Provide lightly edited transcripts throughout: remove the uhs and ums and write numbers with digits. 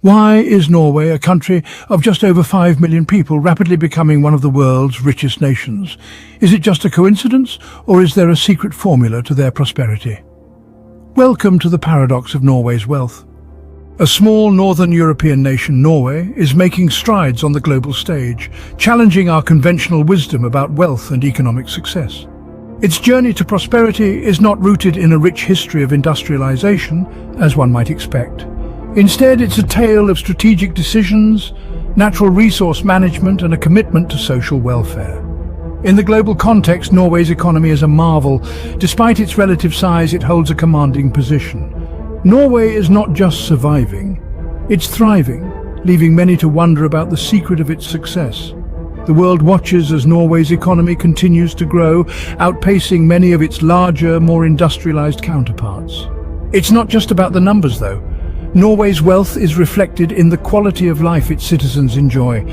Why is Norway, a country of just over 5 million people, rapidly becoming one of the world's richest nations? Is it just a coincidence, or is there a secret formula to their prosperity? Welcome to the paradox of Norway's wealth. A small northern European nation, Norway, is making strides on the global stage, challenging our conventional wisdom about wealth and economic success. Its journey to prosperity is not rooted in a rich history of industrialization, as one might expect. Instead, it's a tale of strategic decisions, natural resource management, and a commitment to social welfare. In the global context, Norway's economy is a marvel. Despite its relative size, it holds a commanding position. Norway is not just surviving, it's thriving, leaving many to wonder about the secret of its success. The world watches as Norway's economy continues to grow, outpacing many of its larger, more industrialized counterparts. It's not just about the numbers, though. Norway's wealth is reflected in the quality of life its citizens enjoy.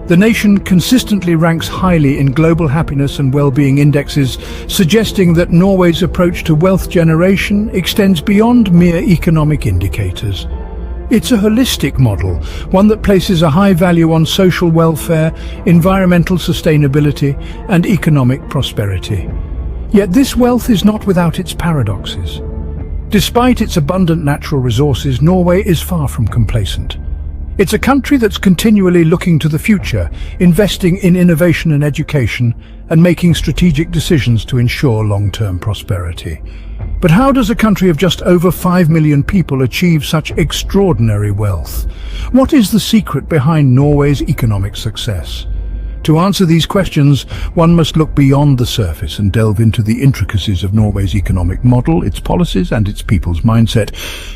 The nation consistently ranks highly in global happiness and well-being indexes, suggesting that Norway's approach to wealth generation extends beyond mere economic indicators. It's a holistic model, one that places a high value on social welfare, environmental sustainability, and economic prosperity. Yet this wealth is not without its paradoxes. Despite its abundant natural resources, Norway is far from complacent. It's a country that's continually looking to the future, investing in innovation and education, and making strategic decisions to ensure long-term prosperity. But how does a country of just over 5 million people achieve such extraordinary wealth? What is the secret behind Norway's economic success? To answer these questions, one must look beyond the surface and delve into the intricacies of Norway's economic model, its policies, and its people's mindset.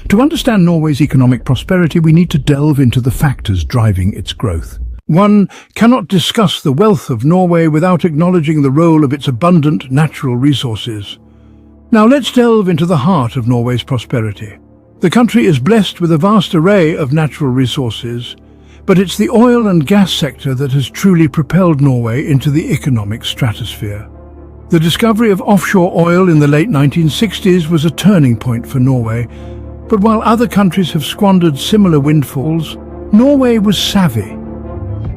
To understand Norway's economic prosperity, we need to delve into the factors driving its growth. One cannot discuss the wealth of Norway without acknowledging the role of its abundant natural resources. Now let's delve into the heart of Norway's prosperity. The country is blessed with a vast array of natural resources, but it's the oil and gas sector that has truly propelled Norway into the economic stratosphere. The discovery of offshore oil in the late 1960s was a turning point for Norway, but while other countries have squandered similar windfalls, Norway was savvy.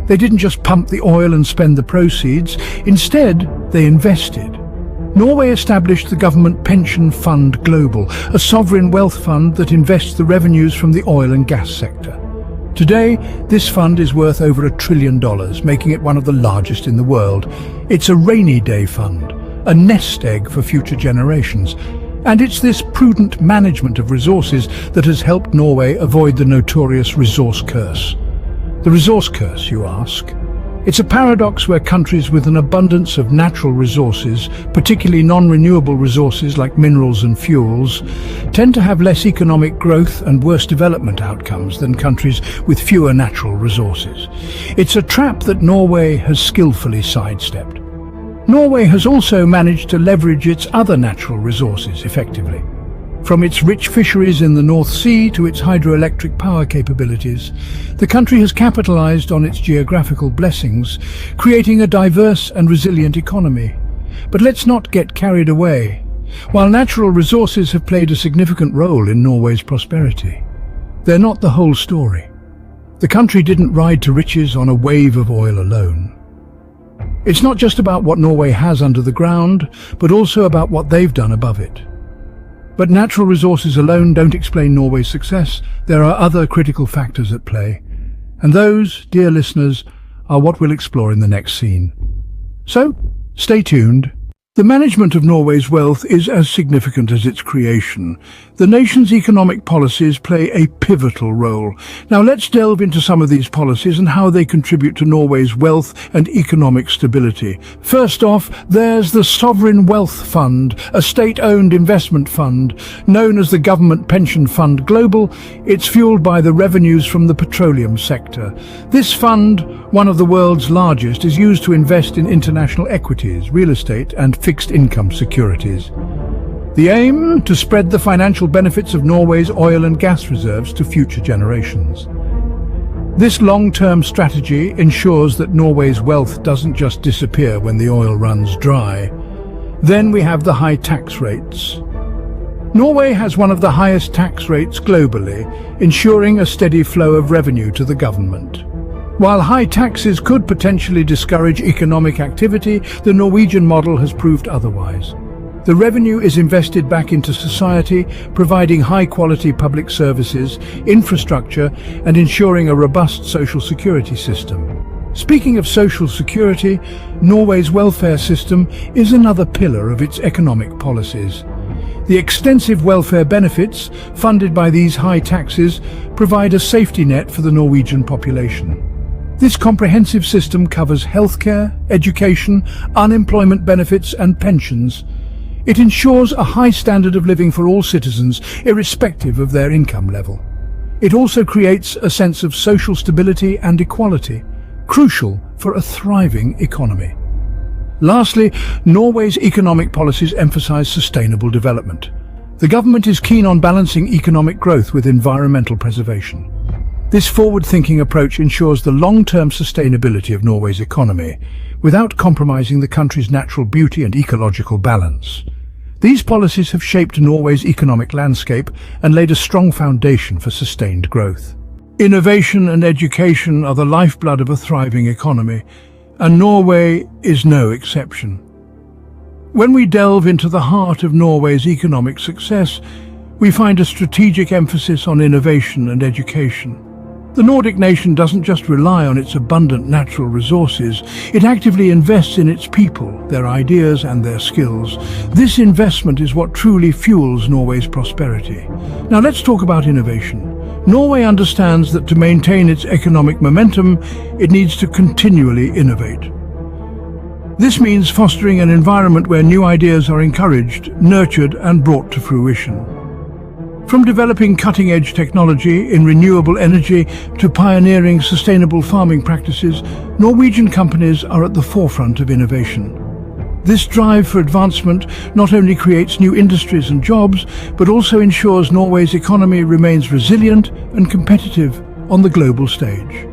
They didn't just pump the oil and spend the proceeds, instead they invested. Norway established the government pension fund Global, a sovereign wealth fund that invests the revenues from the oil and gas sector. Today, this fund is worth over $1 trillion, making it one of the largest in the world. It's a rainy day fund, a nest egg for future generations. And it's this prudent management of resources that has helped Norway avoid the notorious resource curse. The resource curse, you ask? It's a paradox where countries with an abundance of natural resources, particularly non-renewable resources like minerals and fuels, tend to have less economic growth and worse development outcomes than countries with fewer natural resources. It's a trap that Norway has skillfully sidestepped. Norway has also managed to leverage its other natural resources effectively. From its rich fisheries in the North Sea to its hydroelectric power capabilities, the country has capitalized on its geographical blessings, creating a diverse and resilient economy. But let's not get carried away. While natural resources have played a significant role in Norway's prosperity, they're not the whole story. The country didn't ride to riches on a wave of oil alone. It's not just about what Norway has under the ground, but also about what they've done above it. But natural resources alone don't explain Norway's success. There are other critical factors at play. And those, dear listeners, are what we'll explore in the next scene. So, stay tuned. The management of Norway's wealth is as significant as its creation. The nation's economic policies play a pivotal role. Now let's delve into some of these policies and how they contribute to Norway's wealth and economic stability. First off, there's the Sovereign Wealth Fund, a state-owned investment fund. Known as the Government Pension Fund Global, it's fueled by the revenues from the petroleum sector. This fund, one of the world's largest, is used to invest in international equities, real estate, and fixed income securities. The aim? To spread the financial benefits of Norway's oil and gas reserves to future generations. This long-term strategy ensures that Norway's wealth doesn't just disappear when the oil runs dry. Then we have the high tax rates. Norway has one of the highest tax rates globally, ensuring a steady flow of revenue to the government. While high taxes could potentially discourage economic activity, the Norwegian model has proved otherwise. The revenue is invested back into society, providing high-quality public services, infrastructure, and ensuring a robust social security system. Speaking of social security, Norway's welfare system is another pillar of its economic policies. The extensive welfare benefits, funded by these high taxes, provide a safety net for the Norwegian population. This comprehensive system covers healthcare, education, unemployment benefits, and pensions. It ensures a high standard of living for all citizens, irrespective of their income level. It also creates a sense of social stability and equality, crucial for a thriving economy. Lastly, Norway's economic policies emphasize sustainable development. The government is keen on balancing economic growth with environmental preservation. This forward-thinking approach ensures the long-term sustainability of Norway's economy, without compromising the country's natural beauty and ecological balance. These policies have shaped Norway's economic landscape and laid a strong foundation for sustained growth. Innovation and education are the lifeblood of a thriving economy, and Norway is no exception. When we delve into the heart of Norway's economic success, we find a strategic emphasis on innovation and education. The Nordic nation doesn't just rely on its abundant natural resources, it actively invests in its people, their ideas and their skills. This investment is what truly fuels Norway's prosperity. Now let's talk about innovation. Norway understands that to maintain its economic momentum, it needs to continually innovate. This means fostering an environment where new ideas are encouraged, nurtured, and brought to fruition. From developing cutting-edge technology in renewable energy to pioneering sustainable farming practices, Norwegian companies are at the forefront of innovation. This drive for advancement not only creates new industries and jobs, but also ensures Norway's economy remains resilient and competitive on the global stage.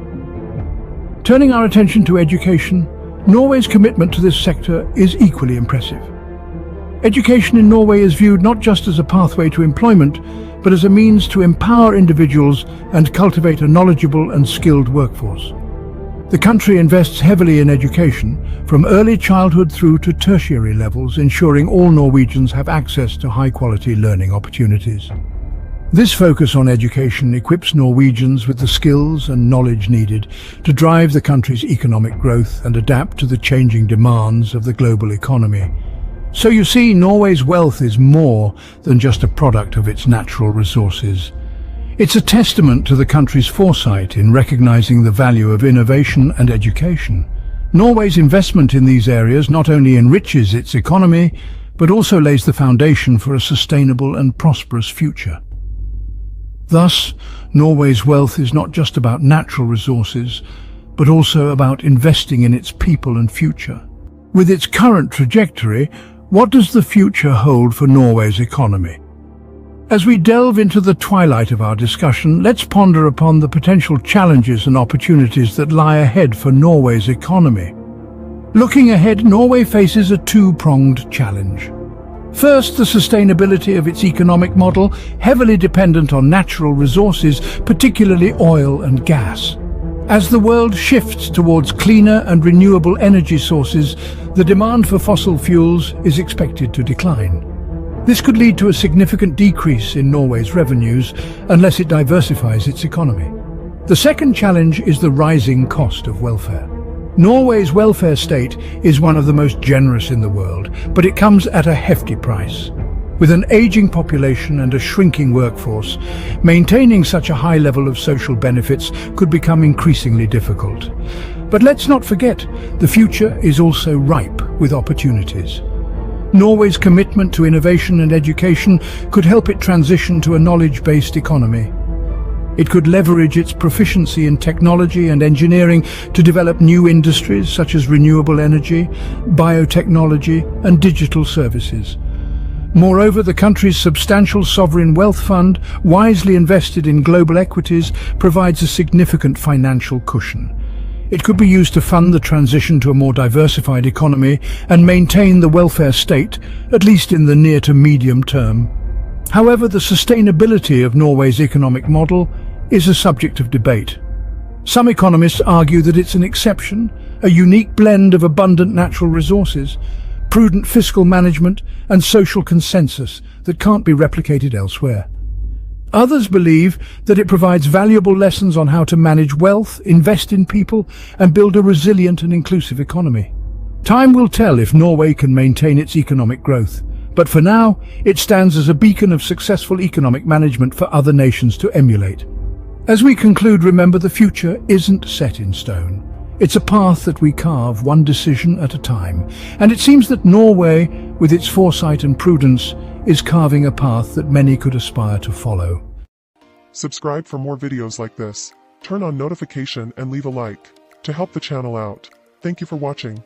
Turning our attention to education, Norway's commitment to this sector is equally impressive. Education in Norway is viewed not just as a pathway to employment, but as a means to empower individuals and cultivate a knowledgeable and skilled workforce. The country invests heavily in education, from early childhood through to tertiary levels, ensuring all Norwegians have access to high-quality learning opportunities. This focus on education equips Norwegians with the skills and knowledge needed to drive the country's economic growth and adapt to the changing demands of the global economy. So you see, Norway's wealth is more than just a product of its natural resources. It's a testament to the country's foresight in recognizing the value of innovation and education. Norway's investment in these areas not only enriches its economy, but also lays the foundation for a sustainable and prosperous future. Thus, Norway's wealth is not just about natural resources, but also about investing in its people and future. With its current trajectory, what does the future hold for Norway's economy? As we delve into the twilight of our discussion, let's ponder upon the potential challenges and opportunities that lie ahead for Norway's economy. Looking ahead, Norway faces a two-pronged challenge. First, the sustainability of its economic model, heavily dependent on natural resources, particularly oil and gas. As the world shifts towards cleaner and renewable energy sources, the demand for fossil fuels is expected to decline. This could lead to a significant decrease in Norway's revenues unless it diversifies its economy. The second challenge is the rising cost of welfare. Norway's welfare state is one of the most generous in the world, but it comes at a hefty price. With an aging population and a shrinking workforce, maintaining such a high level of social benefits could become increasingly difficult. But let's not forget, the future is also ripe with opportunities. Norway's commitment to innovation and education could help it transition to a knowledge-based economy. It could leverage its proficiency in technology and engineering to develop new industries such as renewable energy, biotechnology, and digital services. Moreover, the country's substantial sovereign wealth fund, wisely invested in global equities, provides a significant financial cushion. It could be used to fund the transition to a more diversified economy and maintain the welfare state, at least in the near to medium term. However, the sustainability of Norway's economic model is a subject of debate. Some economists argue that it's an exception, a unique blend of abundant natural resources, prudent fiscal management, and social consensus that can't be replicated elsewhere. Others believe that it provides valuable lessons on how to manage wealth, invest in people, and build a resilient and inclusive economy. Time will tell if Norway can maintain its economic growth, but for now, it stands as a beacon of successful economic management for other nations to emulate. As we conclude, remember, the future isn't set in stone. It's a path that we carve one decision at a time, and it seems that Norway, with its foresight and prudence, is carving a path that many could aspire to follow. Subscribe for more videos like this. Turn on notification and leave a like to help the channel out. Thank you for watching.